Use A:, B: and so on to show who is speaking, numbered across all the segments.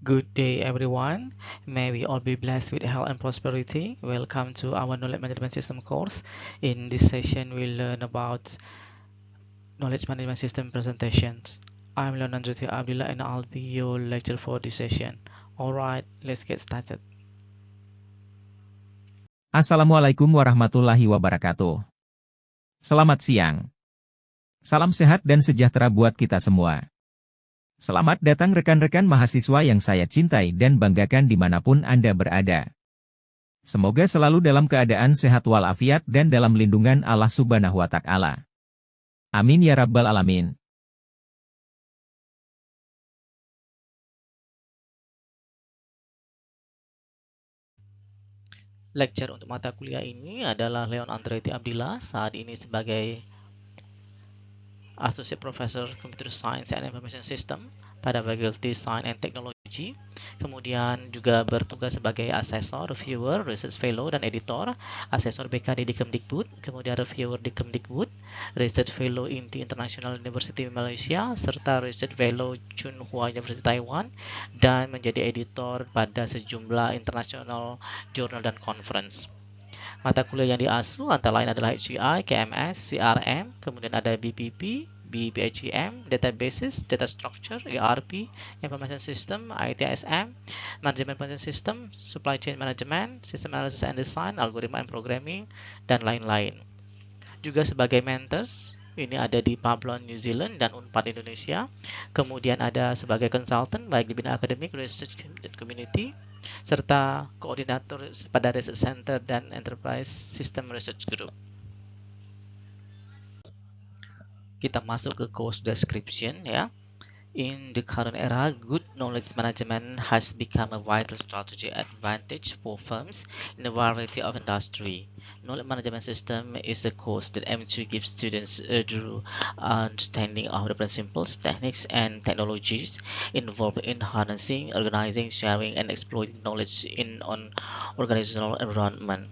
A: Good day, everyone. May we all be blessed with health and prosperity. Welcome to our Knowledge Management System course. In this session, we'll learn about Knowledge Management System presentations. I'm Leonard Jyoti Abdullah and I'll be your lecturer for this session. Alright, let's get started.
B: Assalamualaikum warahmatullahi wabarakatuh. Selamat siang. Salam sehat dan sejahtera buat kita semua. Selamat datang rekan-rekan mahasiswa yang saya cintai dan banggakan dimanapun Anda berada. Semoga selalu dalam keadaan sehat walafiat dan dalam lindungan Allah Subhanahu wa Ta'ala. Amin ya Rabbal Alamin.
A: Lecture untuk mata kuliah ini adalah Leon Andretti Abdillah, saat ini sebagai Associate Professor Computer Science and Information System pada Fakulti Science and Technology. Kemudian juga bertugas sebagai asesor, reviewer, research fellow, dan editor, asesor BKD di Kemdikbud, kemudian reviewer di Kemdikbud, research fellow INTI International University Malaysia, serta research fellow Tsinghua University Taiwan, dan menjadi editor pada sejumlah international journal dan conference. Mata kuliah yang diasuh antara lain adalah HCI, KMS, CRM, kemudian ada BPP, BPHEM, Databases, Data Structure, ERP, Information System, ITSM, Management Information System, Supply Chain Management, System Analysis and Design, Algorithm and Programming, dan lain-lain. Juga sebagai mentors, ini ada di Pablon New Zealand dan Unpad Indonesia. Kemudian ada sebagai consultant baik di bidang akademik, research, dan community, serta koordinator pada Research Center dan Enterprise System Research Group. Kita masuk ke course description ya. In the current era, good knowledge management has become a vital strategy advantage for firms in a variety of industry. Knowledge management system is a course that aims to give students a thorough understanding of the principles, techniques, and technologies involved in harnessing, organizing, sharing, and exploiting knowledge in an organizational environment.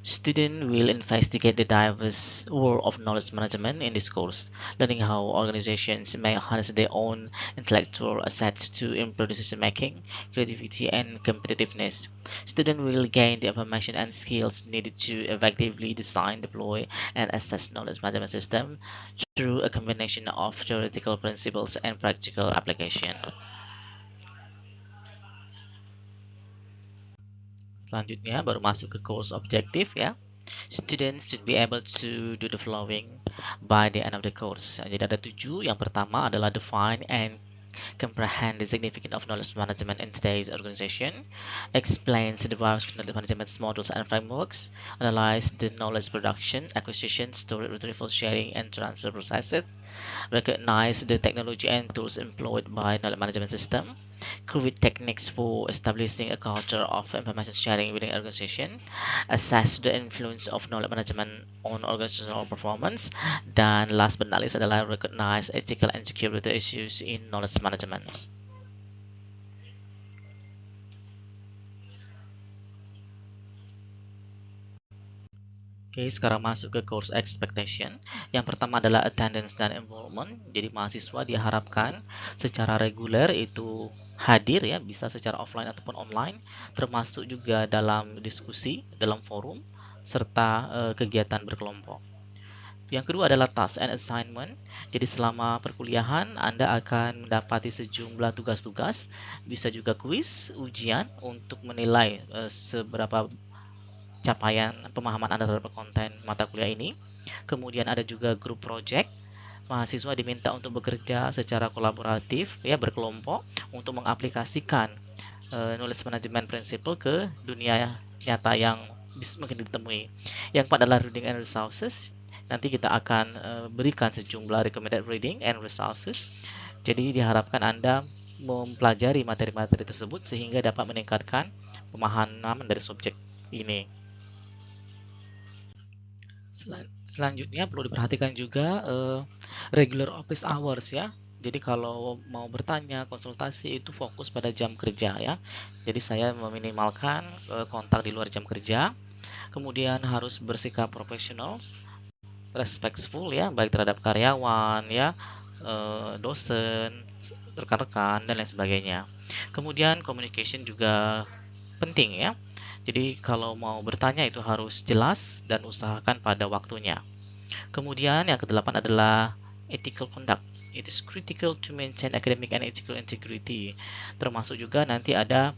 A: Students will investigate the diverse world of knowledge management in this course, learning how organizations may harness their own intellectual assets to improve decision-making, creativity, and competitiveness. Students will gain the information and skills needed to effectively design, deploy, and assess knowledge management system through a combination of theoretical principles and practical application. Selanjutnya baru masuk ke course objective ya. Students should be able to do the following by the end of the course. Jadi ada 7. Yang pertama adalah define and comprehend the significance of knowledge management in today's organization, explains the various knowledge management models and frameworks, analyze the knowledge production, acquisition, storage, retrieval, sharing, and transfer processes, recognize the technology and tools employed by knowledge management system, create techniques for establishing a culture of information sharing within an organization, assess the influence of knowledge management on organizational performance, dan last but not least adalah recognize ethical and security issues in knowledge management. Oke, sekarang masuk ke course expectation. Yang pertama adalah attendance dan enrollment. Jadi mahasiswa diharapkan secara reguler itu hadir ya, bisa secara offline ataupun online, termasuk juga dalam diskusi, dalam forum, serta kegiatan berkelompok. Yang kedua adalah task and assignment. Jadi selama perkuliahan Anda akan mendapati sejumlah tugas-tugas, bisa juga kuis, ujian untuk menilai seberapa capaian pemahaman Anda terhadap konten mata kuliah ini. Kemudian ada juga group project. Mahasiswa diminta untuk bekerja secara kolaboratif ya, berkelompok untuk mengaplikasikan knowledge management principle ke dunia nyata yang mungkin ditemui. Yang keempat adalah reading and resources. Nanti kita akan berikan sejumlah recommended reading and resources. Jadi diharapkan Anda mempelajari materi-materi tersebut sehingga dapat meningkatkan pemahaman dari subjek ini. Selanjutnya perlu diperhatikan juga regular office hours ya. Jadi kalau mau bertanya, konsultasi itu fokus pada jam kerja ya. Jadi saya meminimalkan kontak di luar jam kerja. Kemudian harus bersikap profesional respectful ya, baik terhadap karyawan ya, dosen, rekan-rekan dan lain sebagainya. Kemudian communication juga penting ya. Jadi kalau mau bertanya itu harus jelas dan usahakan pada waktunya. Kemudian yang kedelapan adalah ethical conduct. It is critical to maintain academic and ethical integrity. Termasuk juga nanti ada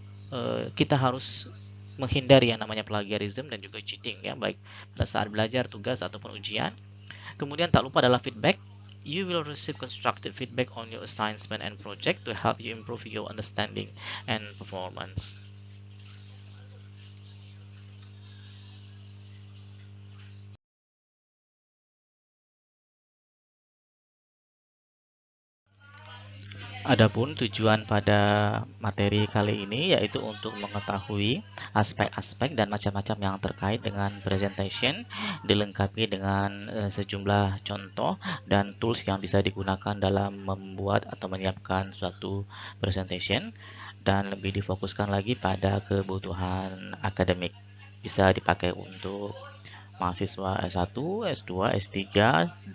A: kita harus menghindari yang namanya plagiarism dan juga cheating ya, baik pada saat belajar, tugas ataupun ujian. Kemudian tak lupa adalah feedback. You will receive constructive feedback on your assignment and project to help you improve your understanding and performance. Adapun tujuan pada materi kali ini yaitu untuk mengetahui aspek-aspek dan macam-macam yang terkait dengan presentation, dilengkapi dengan sejumlah contoh dan tools yang bisa digunakan dalam membuat atau menyiapkan suatu presentation, dan lebih difokuskan lagi pada kebutuhan akademik. Bisa dipakai untuk mahasiswa S1, S2, S3,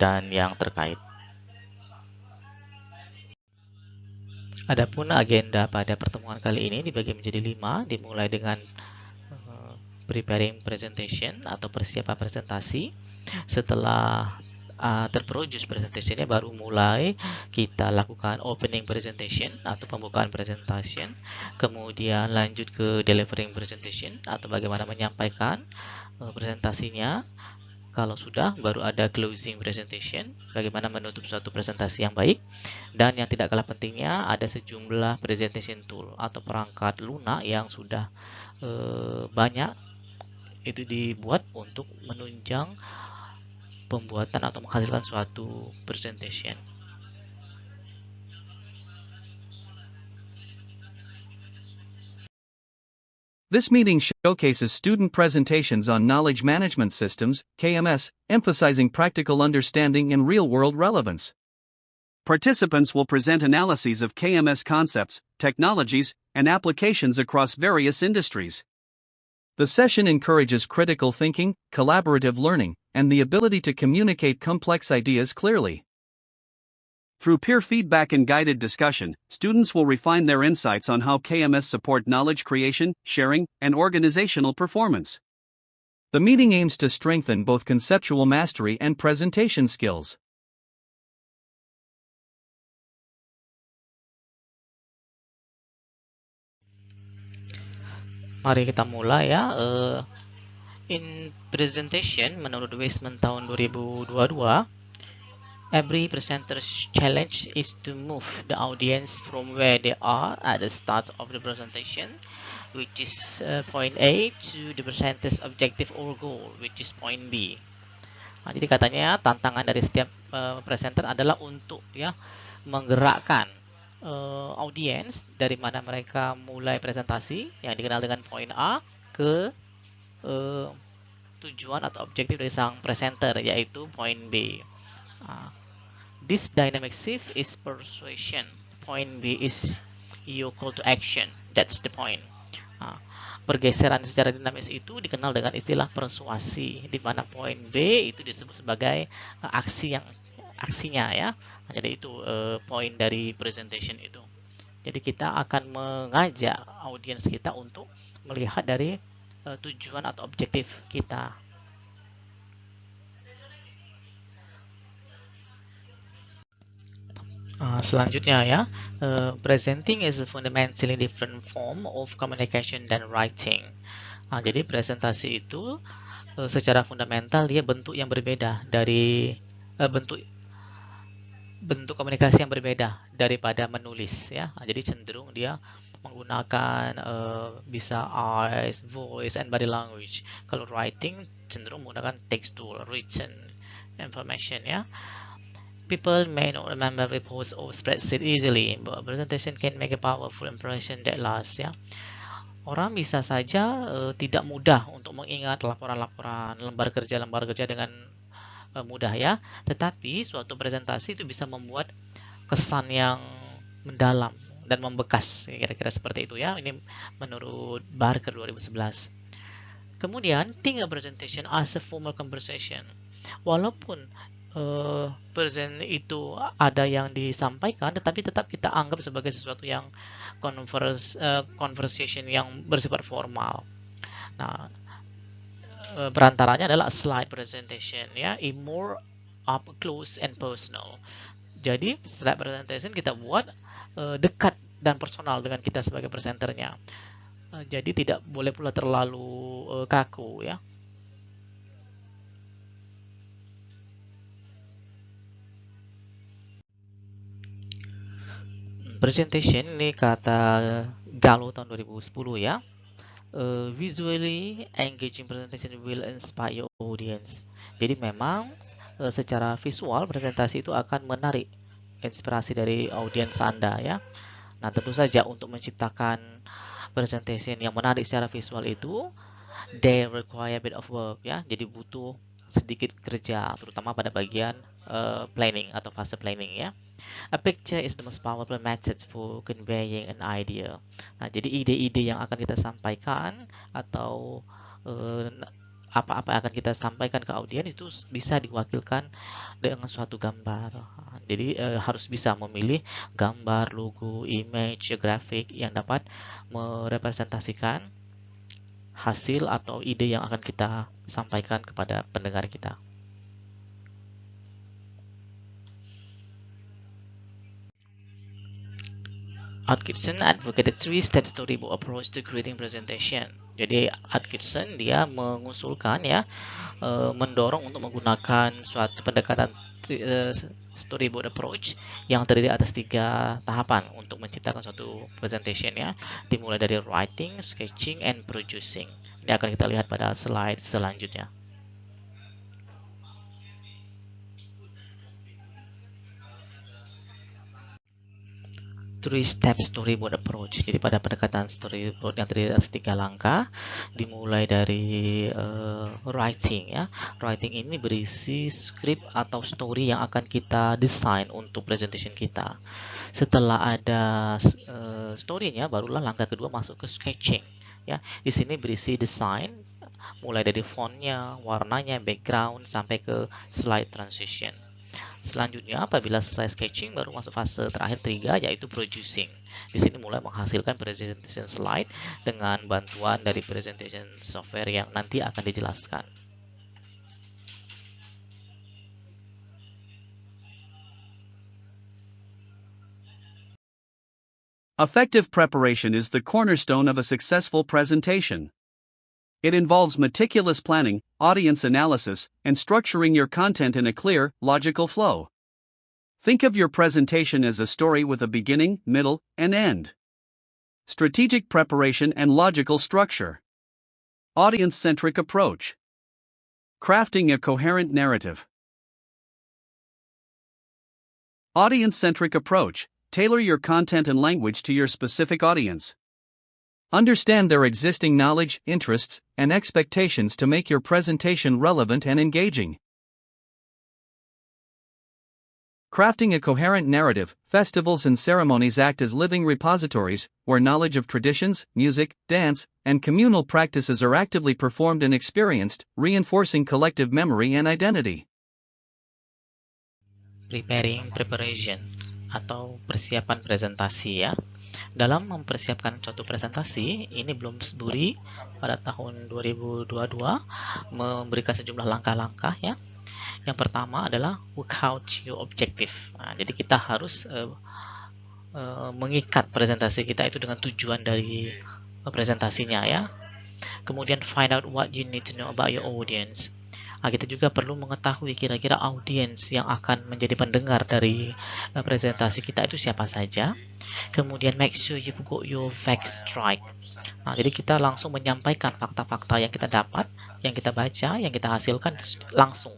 A: dan yang terkait. Adapun agenda pada pertemuan kali ini dibagi menjadi 5, dimulai dengan preparing presentation atau persiapan presentasi. Setelah terproduce presentationnya, baru mulai kita lakukan opening presentation atau pembukaan presentation. Kemudian lanjut ke delivering presentation atau bagaimana menyampaikan presentasinya. Kalau sudah, baru ada closing presentation, bagaimana menutup suatu presentasi yang baik. Dan yang tidak kalah pentingnya, ada sejumlah presentation tool atau perangkat lunak yang sudah banyak itu dibuat untuk menunjang pembuatan atau menghasilkan suatu presentation.
C: This meeting showcases student presentations on knowledge management systems, KMS, emphasizing practical understanding and real-world relevance. Participants will present analyses of KMS concepts, technologies, and applications across various industries. The session encourages critical thinking, collaborative learning, and the ability to communicate complex ideas clearly. Through peer feedback and guided discussion, students will refine their insights on how KMS support knowledge creation, sharing, and organizational performance. The meeting aims to strengthen both conceptual mastery and presentation skills.
A: Mari kita mulai ya. In presentation, menurut Weisman tahun 2022, every presenter's challenge is to move the audience from where they are at the start of the presentation, which is point A, to the presenter's objective or goal, which is point B. Nah, jadi katanya tantangan dari setiap presenter adalah untuk ya menggerakkan audiens dari mana mereka mulai presentasi yang dikenal dengan point A ke tujuan atau objektif dari sang presenter, yaitu point B. This dynamic shift is persuasion. Point B is your call to action. That's the point. Pergeseran secara dinamis itu dikenal dengan istilah persuasi, di mana point B itu disebut sebagai aksinya ya. Jadi itu poin dari presentation itu. Jadi kita akan mengajak audiens kita untuk melihat dari tujuan atau objektif kita. Selanjutnya ya, presenting is a fundamentally different form of communication than writing. Jadi presentasi itu secara fundamental dia bentuk yang berbeda dari bentuk komunikasi yang berbeda daripada menulis ya. Jadi cenderung dia menggunakan bisa eyes, voice, and body language. Kalau writing cenderung menggunakan textual, written information ya. People may not remember reports or spreadsheet easily, but a presentation can make a powerful impression that lasts ya. Orang bisa saja tidak mudah untuk mengingat laporan-laporan lembar kerja dengan mudah ya, tetapi suatu presentasi itu bisa membuat kesan yang mendalam dan membekas, kira-kira seperti itu ya. Ini menurut Barker 2011. Kemudian, think a presentation as a formal conversation. Walaupun present itu ada yang disampaikan, tetapi tetap kita anggap sebagai sesuatu yang conversation yang bersifat formal. Nah, berantaranya adalah slide presentation ya, more up close and personal. Jadi slide presentation kita buat dekat dan personal dengan kita sebagai presenternya. Jadi tidak boleh pula terlalu kaku ya. Presentation ini kata Gallo tahun 2010 ya. Visually engaging presentation will inspire your audience. Jadi memang secara visual presentasi itu akan menarik inspirasi dari audiens Anda ya. Nah, tentu saja untuk menciptakan presentation yang menarik secara visual itu they require a bit of work ya. Jadi butuh sedikit kerja terutama pada bagian planning atau fase planning ya. A picture is the most powerful method for conveying an idea. Nah, jadi ide-ide yang akan kita sampaikan atau apa-apa yang akan kita sampaikan ke audiens itu bisa diwakilkan dengan suatu gambar. Jadi harus bisa memilih gambar, logo, image, grafik yang dapat merepresentasikan hasil atau ide yang akan kita sampaikan kepada pendengar kita. Atkinson advocated three-step storyboard approach to creating presentation. Jadi Atkinson dia mengusulkan ya, mendorong untuk menggunakan suatu pendekatan storyboard approach yang terdiri atas 3 tahapan untuk menciptakan suatu presentation ya, dimulai dari writing, sketching, and producing. Ini akan kita lihat pada slide selanjutnya. Three-step storyboard approach. Jadi pada pendekatan storyboard yang terdiri atas 3 langkah, dimulai dari writing ya. Writing ini berisi script atau story yang akan kita desain untuk presentation kita. Setelah ada story-nya, barulah langkah kedua masuk ke sketching ya. Di sini berisi desain mulai dari fontnya, warnanya, background sampai ke slide transition. Selanjutnya, apabila selesai sketching, baru masuk fase terakhir 3, yaitu producing. Di sini mulai menghasilkan presentation slide dengan bantuan dari presentation software yang nanti akan dijelaskan.
C: Effective preparation is the cornerstone of a successful presentation. It involves meticulous planning, audience analysis, and structuring your content in a clear, logical flow. Think of your presentation as a story with a beginning, middle, and end. Strategic preparation and logical structure. Audience-centric approach. Crafting a coherent narrative. Audience-centric approach. Tailor your content and language to your specific audience. Understand their existing knowledge, interests, and expectations to make your presentation relevant and engaging. Crafting a coherent narrative. Festivals and ceremonies act as living repositories, where knowledge of traditions, music, dance, and communal practices are actively performed and experienced, reinforcing collective memory and identity.
A: Preparation atau persiapan presentasi ya. Dalam mempersiapkan suatu presentasi, ini Bloomsbury pada tahun 2022 memberikan sejumlah langkah-langkah ya. Yang pertama adalah work out your objective. Nah, jadi kita harus mengikat presentasi kita itu dengan tujuan dari presentasinya ya. Kemudian find out what you need to know about your audience. Nah, kita juga perlu mengetahui kira-kira audiens yang akan menjadi pendengar dari presentasi kita itu siapa saja. Kemudian make sure you've got your facts right. Nah, jadi kita langsung menyampaikan fakta-fakta yang kita dapat, yang kita baca, yang kita hasilkan langsung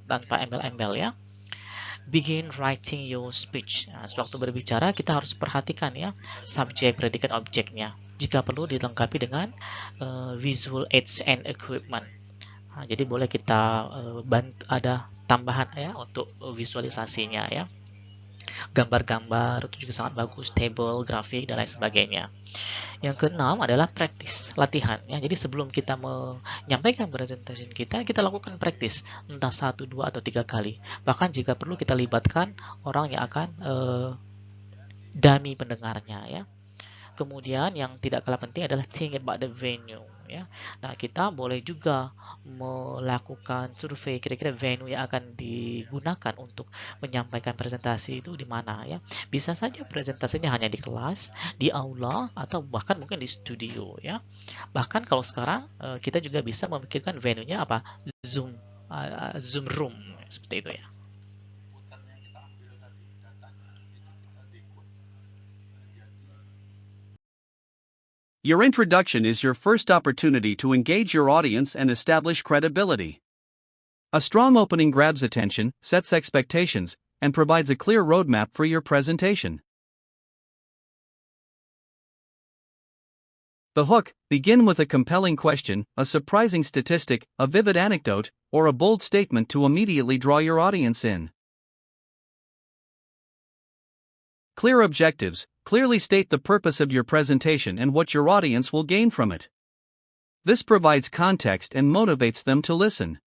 A: tanpa embel-embel ya. Begin writing your speech. Nah, sewaktu berbicara kita harus perhatikan ya subjek, predikat, objeknya. Jika perlu dilengkapi dengan visual aids and equipment. Nah, jadi boleh kita ada tambahan ya untuk visualisasinya ya. Gambar-gambar itu juga sangat bagus, table, grafik, dan lain sebagainya. Yang keenam adalah praktis, latihan ya. Jadi sebelum kita menyampaikan presentation kita lakukan praktis entah 1, 2, atau 3 kali. Bahkan jika perlu kita libatkan orang yang akan dummy pendengarnya ya. Kemudian yang tidak kalah penting adalah think about the venue ya. Nah, kita boleh juga melakukan survei kira-kira venue yang akan digunakan untuk menyampaikan presentasi itu di mana ya. Bisa saja presentasinya hanya di kelas, di aula atau bahkan mungkin di studio ya. Bahkan kalau sekarang kita juga bisa memikirkan venue-nya apa? Zoom Zoom room seperti itu ya.
C: Your introduction is your first opportunity to engage your audience and establish credibility. A strong opening grabs attention, sets expectations, and provides a clear roadmap for your presentation. The hook: begin with a compelling question, a surprising statistic, a vivid anecdote, or a bold statement to immediately draw your audience in. Clear objectives: clearly state the purpose of your presentation and what your audience will gain from it. This provides context and motivates them to listen.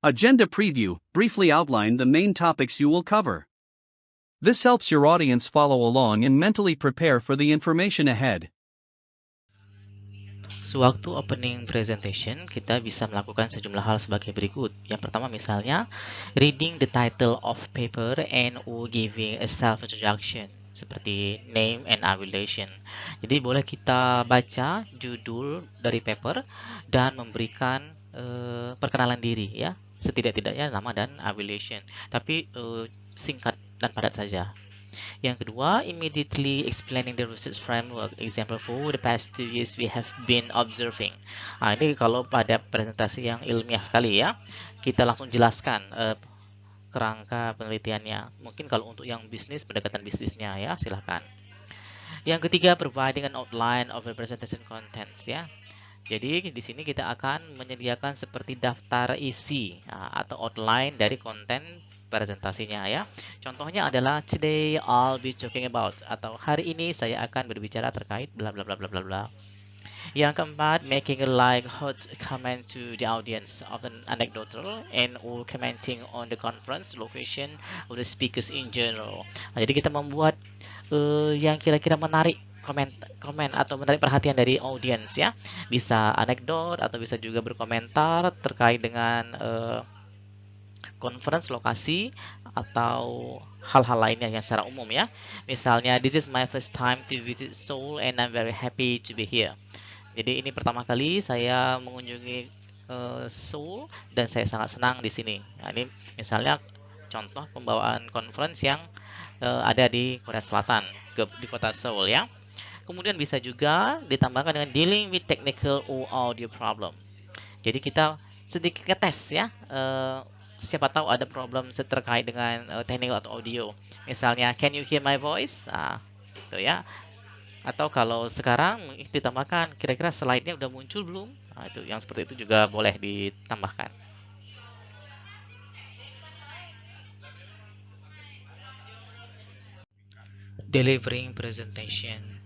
C: Agenda preview: briefly outline the main topics you will cover. This helps your audience follow along and mentally prepare for the information ahead.
A: Sewaktu opening presentation, kita bisa melakukan sejumlah hal sebagai berikut. Yang pertama misalnya, reading the title of paper and or giving a self-introduction, seperti name and affiliation. Jadi boleh kita baca judul dari paper dan memberikan perkenalan diri ya. Setidak-tidaknya nama dan affiliation. Tapi singkat dan padat saja. Yang kedua, immediately explaining the research framework. Example, for the past 2 years we have been observing. Nah, ini kalau pada presentasi yang ilmiah sekali ya, kita langsung jelaskan kerangka penelitiannya. Mungkin kalau untuk yang bisnis, pendekatan bisnisnya ya, silahkan. Yang ketiga, providing an outline of the presentation contents ya. Jadi di sini kita akan menyediakan seperti daftar isi atau outline dari konten presentasinya ya. Contohnya adalah today I'll be talking about, atau hari ini saya akan berbicara terkait bla bla bla bla bla bla. Yang keempat, making a like hot comment to the audience, often anecdotal and or commenting on the conference location of the speakers in general. Nah, jadi kita membuat yang kira-kira menarik komen atau menarik perhatian dari audiens ya. Bisa anekdot atau bisa juga berkomentar terkait dengan conference lokasi atau hal-hal lainnya yang secara umum ya. Misalnya, this is my first time to visit Seoul and I'm very happy to be here. Jadi ini pertama kali saya mengunjungi Seoul dan saya sangat senang di sini. Nah, ini misalnya contoh pembawaan conference yang ada di Korea Selatan, di kota Seoul ya. Kemudian bisa juga ditambahkan dengan dealing with technical or audio problem. Jadi kita sedikit ngetes ya. Siapa tahu ada problem terkait dengan technical atau audio. Misalnya, can you hear my voice? Nah, itu ya. Atau kalau sekarang ditambahkan, kira-kira slide-nya udah muncul belum? Nah, itu yang seperti itu juga boleh ditambahkan. Delivering presentation.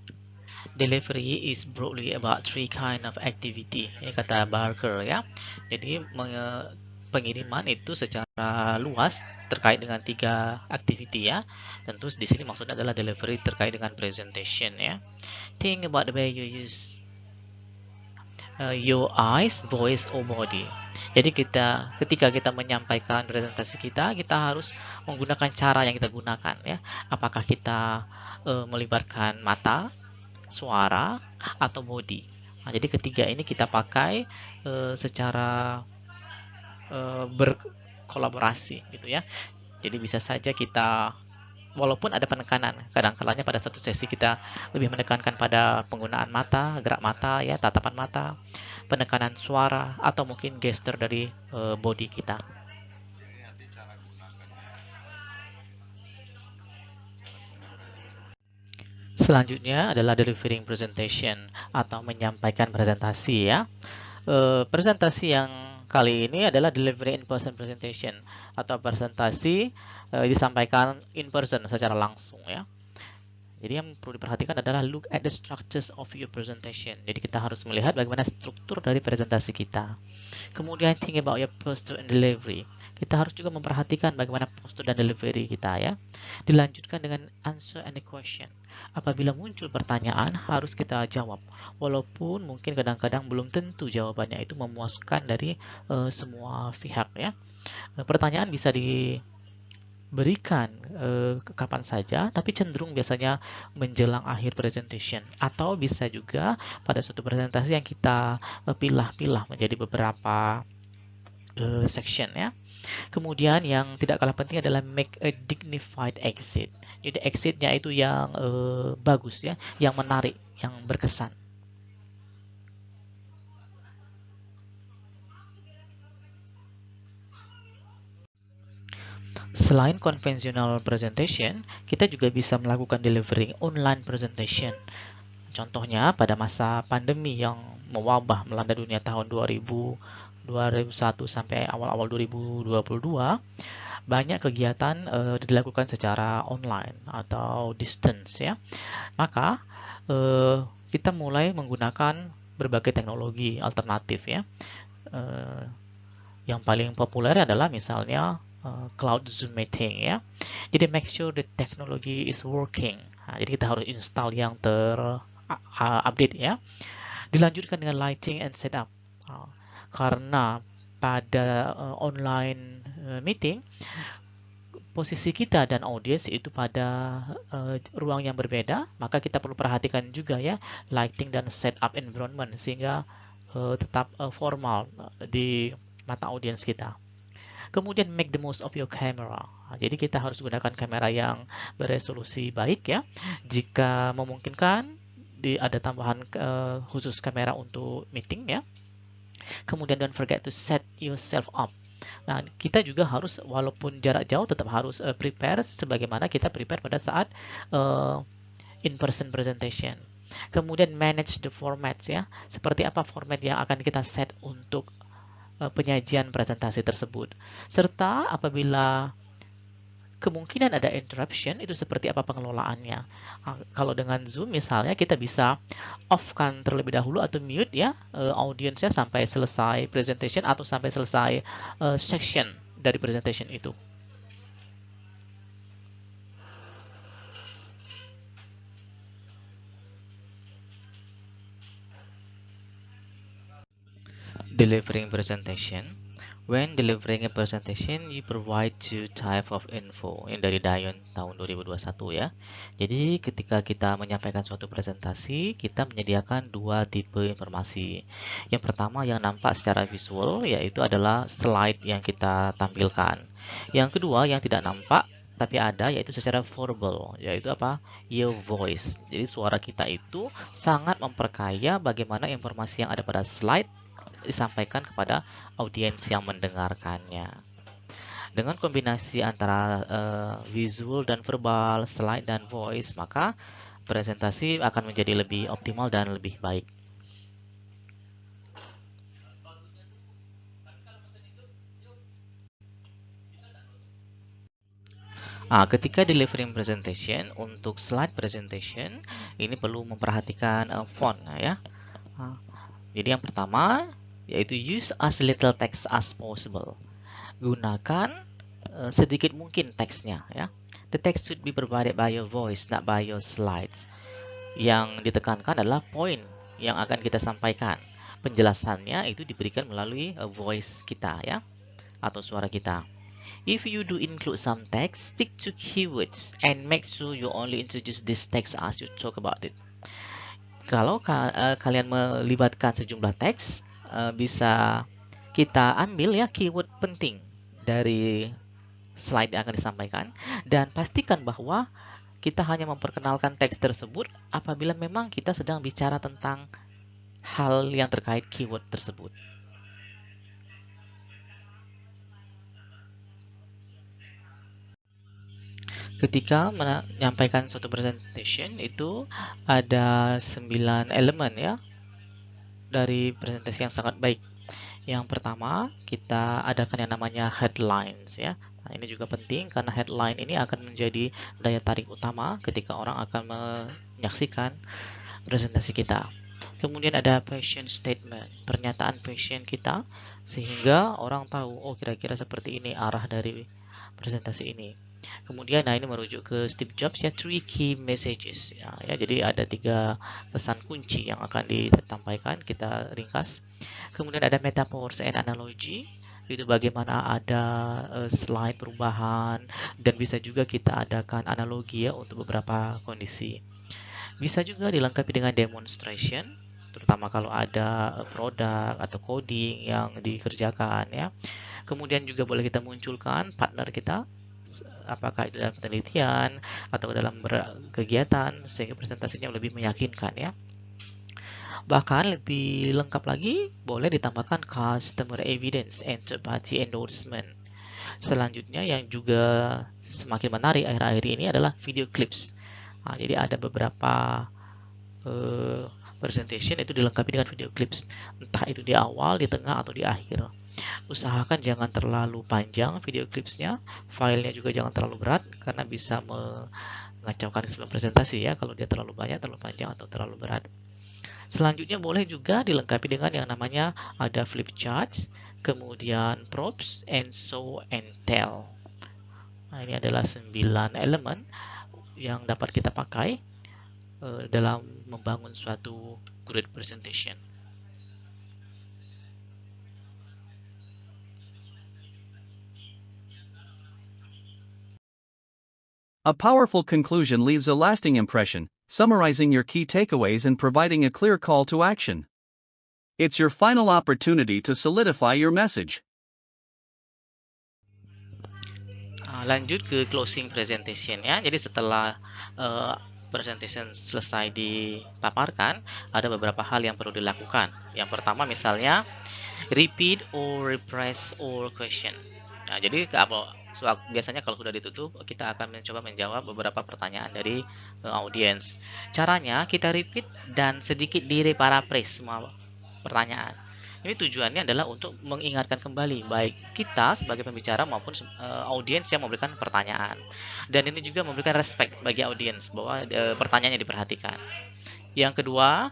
A: Delivery is broadly about 3 kind of activity, ya kata Barker ya. Jadi pengiriman itu secara luas terkait dengan 3 activity ya. Tentu di sini maksudnya adalah delivery terkait dengan presentation ya. Think about the way you use your eyes, voice, or body. Jadi ketika kita menyampaikan presentasi kita harus menggunakan cara yang kita gunakan ya. Apakah kita melibatkan mata, suara, atau body. Nah, jadi ketiga ini kita pakai secara berkolaborasi gitu ya. Jadi bisa saja kita, walaupun ada penekanan, kadang-kadangnya pada satu sesi kita lebih menekankan pada penggunaan mata, gerak mata ya, tatapan mata, penekanan suara, atau mungkin gesture dari body kita. Selanjutnya adalah delivering presentation atau menyampaikan presentasi ya. Presentasi yang kali ini adalah delivery in person presentation atau presentasi disampaikan in person secara langsung ya. Jadi yang perlu diperhatikan adalah look at the structures of your presentation. Jadi kita harus melihat bagaimana struktur dari presentasi kita. Kemudian think about your posture and delivery. Kita harus juga memperhatikan bagaimana postur dan delivery kita ya. Dilanjutkan dengan answer any question. Apabila muncul pertanyaan harus kita jawab. Walaupun mungkin kadang-kadang belum tentu jawabannya itu memuaskan dari semua pihak ya. Pertanyaan bisa diberikan kapan saja, tapi cenderung biasanya menjelang akhir presentation, atau bisa juga pada suatu presentasi yang kita pilah-pilah menjadi beberapa section ya. Kemudian yang tidak kalah penting adalah make a dignified exit. Jadi exitnya itu yang bagus ya, yang menarik, yang berkesan. Selain konvensional presentation, kita juga bisa melakukan delivering online presentation. Contohnya pada masa pandemi yang mewabah melanda dunia tahun 2001 sampai awal-awal 2022, banyak kegiatan dilakukan secara online atau distance ya. Maka kita mulai menggunakan berbagai teknologi alternatif ya. Yang paling populer adalah misalnya cloud Zoom meeting ya. Jadi make sure the technology is working. Nah, jadi kita harus install yang update ya. Dilanjutkan dengan lighting and setup. Karena pada online meeting posisi kita dan audiens itu pada ruang yang berbeda, maka kita perlu perhatikan juga ya lighting dan setup environment sehingga tetap formal di mata audiens kita. Kemudian make the most of your camera. Jadi kita harus gunakan kamera yang beresolusi baik ya. Jika memungkinkan ada tambahan khusus kamera untuk meeting ya. Kemudian don't forget to set yourself up. Nah, kita juga harus walaupun jarak jauh tetap harus prepare sebagaimana kita prepare pada saat in-person presentation. Kemudian manage the formats ya. Seperti apa format yang akan kita set untuk penyajian presentasi tersebut. Serta apabila kemungkinan ada interruption, itu seperti apa pengelolaannya. Kalau dengan Zoom misalnya kita bisa off-kan terlebih dahulu atau mute ya audiensnya sampai selesai presentation atau sampai selesai section dari presentation itu. Delivering presentation. When delivering a presentation, you provide two type of info. Ini dari Dion tahun 2021 ya. Jadi ketika kita menyampaikan suatu presentasi, kita menyediakan dua tipe informasi. Yang pertama yang nampak secara visual, yaitu adalah slide yang kita tampilkan. Yang kedua yang tidak nampak, tapi ada, yaitu secara verbal, yaitu apa? Your voice. Jadi suara kita itu sangat memperkaya bagaimana informasi yang ada pada slide disampaikan kepada audiens yang mendengarkannya. Dengan kombinasi antara visual dan verbal, slide dan voice, maka presentasi akan menjadi lebih optimal dan lebih baik. Ketika delivering presentation, untuk slide presentation, ini perlu memperhatikan font ya. Jadi yang pertama, yaitu use as little text as possible. Gunakan sedikit mungkin teksnya ya. The text should be provided by your voice, not by your slides. Yang ditekankan adalah poin yang akan kita sampaikan. Penjelasannya itu diberikan melalui voice kita ya, atau suara kita. If you do include some text, stick to keywords and make sure you only introduce this text as you talk about it. Kalau kalian melibatkan sejumlah teks, bisa kita ambil ya keyword penting dari slide yang akan disampaikan, dan pastikan bahwa kita hanya memperkenalkan teks tersebut apabila memang kita sedang bicara tentang hal yang terkait keyword tersebut. Ketika menyampaikan suatu presentation itu ada 9 elemen ya dari presentasi yang sangat baik. Yang pertama, kita adakan yang namanya headlines ya. Nah, ini juga penting karena headline ini akan menjadi daya tarik utama ketika orang akan menyaksikan presentasi kita. Kemudian ada passion statement, pernyataan passion kita sehingga orang tahu, oh kira-kira seperti ini arah dari presentasi ini. Kemudian, nah ini merujuk ke Steve Jobs ya, three key messages ya, jadi ada 3 pesan kunci yang akan disampaikan, kita ringkas. Kemudian ada metaphors and analogy, itu bagaimana ada slide perubahan dan bisa juga kita adakan analogi ya untuk beberapa kondisi. Bisa juga dilengkapi dengan demonstration, terutama kalau ada produk atau coding yang dikerjakan ya. Kemudian juga boleh kita munculkan partner kita, apakah itu dalam penelitian atau dalam kegiatan sehingga presentasinya lebih meyakinkan ya. Bahkan lebih lengkap lagi, boleh ditambahkan customer evidence and third party endorsement. Selanjutnya yang juga semakin menarik akhir-akhir ini adalah video clips. Nah, jadi ada beberapa presentation itu dilengkapi dengan video clips, entah itu di awal, di tengah, atau di akhir. Usahakan jangan terlalu panjang video clipsnya, filenya juga jangan terlalu berat karena bisa mengacaukan sebelum presentasi ya kalau dia terlalu banyak, terlalu panjang, atau terlalu berat. Selanjutnya boleh juga dilengkapi dengan yang namanya ada flip charts, kemudian props, and show and tell. Nah, ini adalah 9 elemen yang dapat kita pakai dalam membangun suatu great presentation.
C: A powerful conclusion leaves a lasting impression, summarizing your key takeaways and providing a clear call to action. It's your final opportunity to solidify your message.
A: Lanjut ke closing presentation ya. Jadi setelah presentation selesai dipaparkan, ada beberapa hal yang perlu dilakukan. Yang pertama misalnya repeat or rephrase or question. Nah, jadi biasanya kalau sudah ditutup, kita akan mencoba menjawab beberapa pertanyaan dari audiens. Caranya kita repeat dan sedikit di-paraphrase semua pertanyaan. Ini tujuannya adalah untuk mengingatkan kembali baik kita sebagai pembicara maupun audiens yang memberikan pertanyaan. Dan ini juga memberikan respect bagi audiens bahwa pertanyaannya diperhatikan. Yang kedua,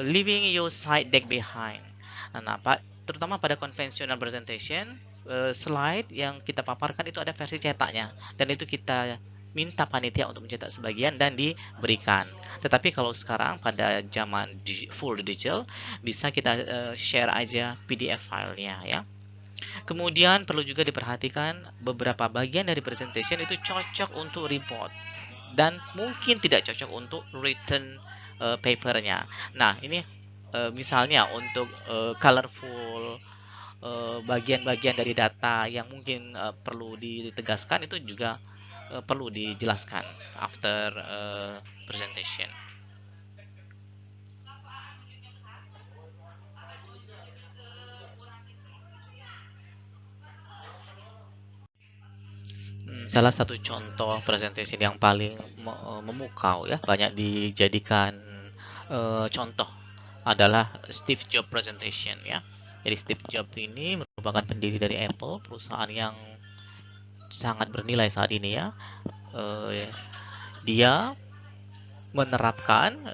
A: leaving your slide deck behind. Nah, terutama pada conventional presentation, slide yang kita paparkan itu ada versi cetaknya, dan itu kita minta panitia untuk mencetak sebagian dan diberikan. Tetapi kalau sekarang pada zaman full digital, bisa kita share aja PDF filenya ya. Kemudian perlu juga diperhatikan beberapa bagian dari presentation itu cocok untuk report dan mungkin tidak cocok untuk written papernya. Nah, ini misalnya untuk colorful bagian-bagian dari data yang mungkin perlu ditegaskan, itu juga perlu dijelaskan after presentation. Salah satu contoh presentation yang paling memukau ya, banyak dijadikan contoh adalah Steve Jobs presentation ya. Jadi Steve Jobs ini merupakan pendiri dari Apple, perusahaan yang sangat bernilai saat ini ya. Dia menerapkan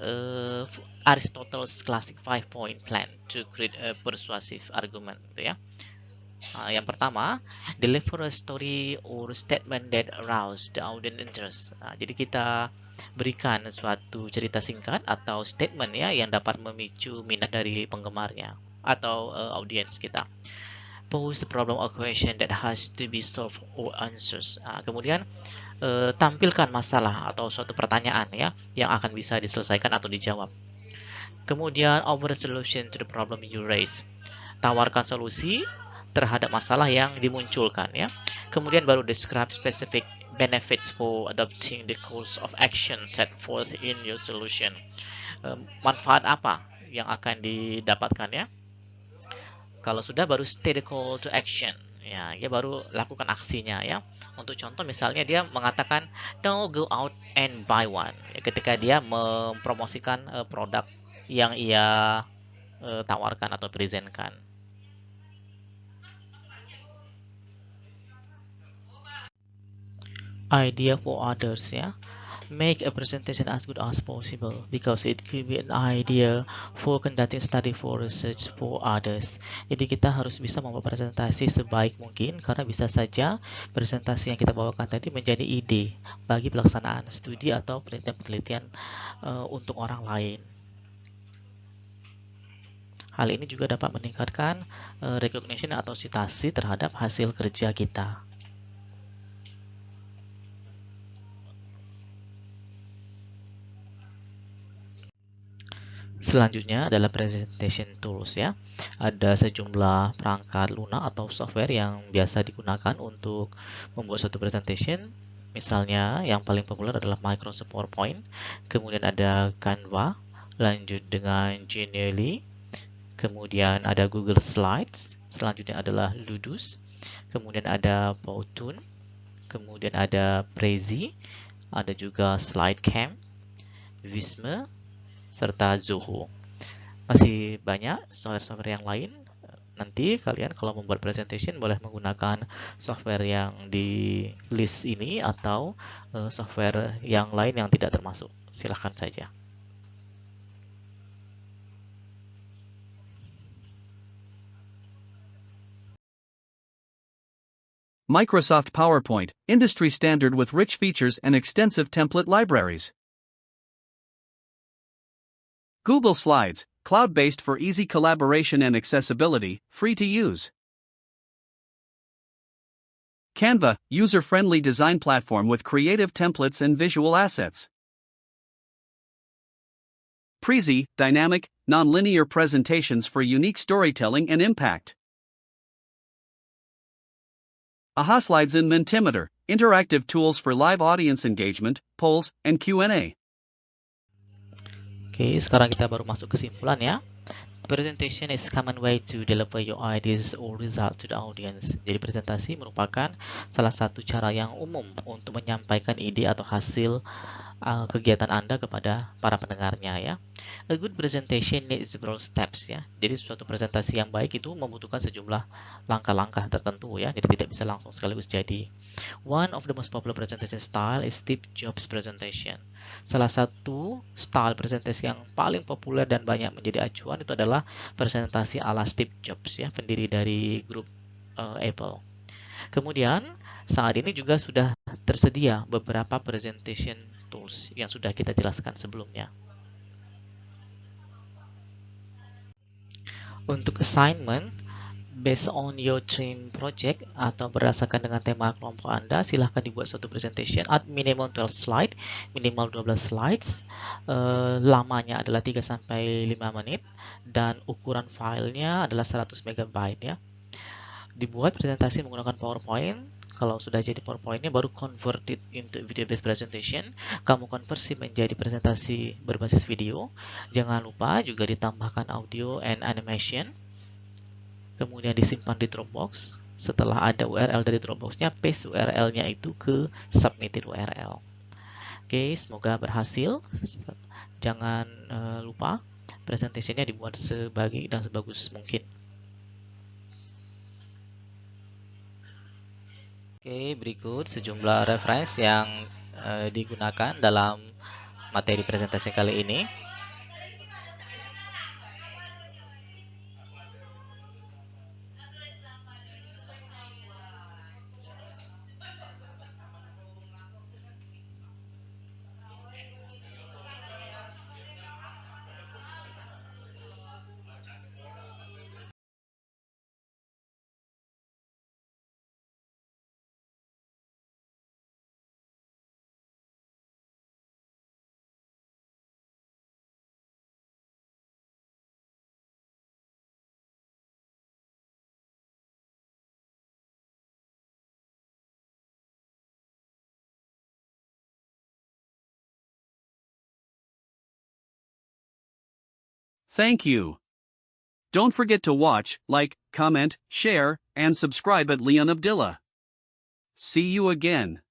A: Aristotle's classic 5-point plan to create a persuasive argument gitu ya. Yang pertama, deliver a story or statement that arouse the audience interest. Jadi kita berikan suatu cerita singkat atau statement ya yang dapat memicu minat dari penggemarnya atau audiens kita. Pose the problem or question that has to be solved or answers. Kemudian tampilkan masalah atau suatu pertanyaan ya yang akan bisa diselesaikan atau dijawab. Kemudian offer a solution to the problem you raise. Tawarkan solusi terhadap masalah yang dimunculkan ya. Kemudian baru describe specific benefits for adopting the course of action set forth in your solution. Manfaat apa yang akan didapatkan ya? Kalau sudah baru state the call to action. Ya, dia baru lakukan aksinya ya. Untuk contoh misalnya dia mengatakan no go out and buy one. Ya, ketika dia mempromosikan produk yang ia tawarkan atau presentkan. idea for others ya. Make a presentation as good as possible because it could be an idea for conducting study for research for others. Jadi kita harus bisa membuat presentasi sebaik mungkin karena bisa saja presentasi yang kita bawakan tadi menjadi ide bagi pelaksanaan studi atau penelitian-penelitian untuk orang lain. Hal ini juga dapat meningkatkan recognition atau citasi terhadap hasil kerja kita. Selanjutnya adalah presentation tools ya. Ada sejumlah perangkat lunak atau software yang biasa digunakan untuk membuat suatu presentation. Misalnya yang paling populer adalah Microsoft PowerPoint, kemudian ada Canva, lanjut dengan Genially, kemudian ada Google Slides, selanjutnya adalah Ludus, kemudian ada Powtoon, kemudian ada Prezi, ada juga SlideCamp, Visme, serta Zoho. Masih banyak software-software yang lain. Nanti kalian kalau membuat presentation boleh menggunakan software yang di list ini atau software yang lain yang tidak termasuk. Silahkan saja.
C: Microsoft PowerPoint, industry standard with rich features and extensive template libraries. Google Slides, cloud-based for easy collaboration and accessibility, free to use. Canva, user-friendly design platform with creative templates and visual assets. Prezi, dynamic, non-linear presentations for unique storytelling and impact. AHA Slides and Mentimeter, interactive tools for live audience engagement, polls, and Q&A.
A: Oke, sekarang kita baru masuk kesimpulan ya. Presentation is common way to deliver your ideas or results to the audience. Jadi presentasi merupakan salah satu cara yang umum untuk menyampaikan ide atau hasil kegiatan Anda kepada para pendengarnya ya. A good presentation needs several steps ya. Jadi suatu presentasi yang baik itu membutuhkan sejumlah langkah-langkah tertentu ya. Jadi tidak bisa langsung sekaligus jadi. One of the most popular presentation style is Steve Jobs presentation. Salah satu style presentasi yang paling populer dan banyak menjadi acuan itu adalah presentasi ala Steve Jobs ya, pendiri dari grup Apple. Kemudian saat ini juga sudah tersedia beberapa presentation tools yang sudah kita jelaskan sebelumnya. Untuk assignment, based on your team project atau berdasarkan dengan tema kelompok Anda, silahkan dibuat suatu presentation at minimum 12 slide, minimal 12 slides. Lamanya adalah 3-5 menit dan ukuran filenya adalah 100 MB ya. Dibuat presentasi menggunakan PowerPoint. Kalau sudah jadi PowerPoint-nya baru convert it into video-based presentation. Kamu konversi menjadi presentasi berbasis video. Jangan lupa juga ditambahkan audio and animation. Kemudian disimpan di Dropbox. Setelah ada URL dari Dropbox-nya, paste URL-nya itu ke submitted URL. Oke, semoga berhasil. Jangan lupa presentasinya dibuat sebaik dan sebagus mungkin. Oke, berikut sejumlah referensi yang digunakan dalam materi presentasi kali ini.
C: Thank you. Don't forget to watch, like, comment, share, and subscribe at Leon Abdillah. See you again.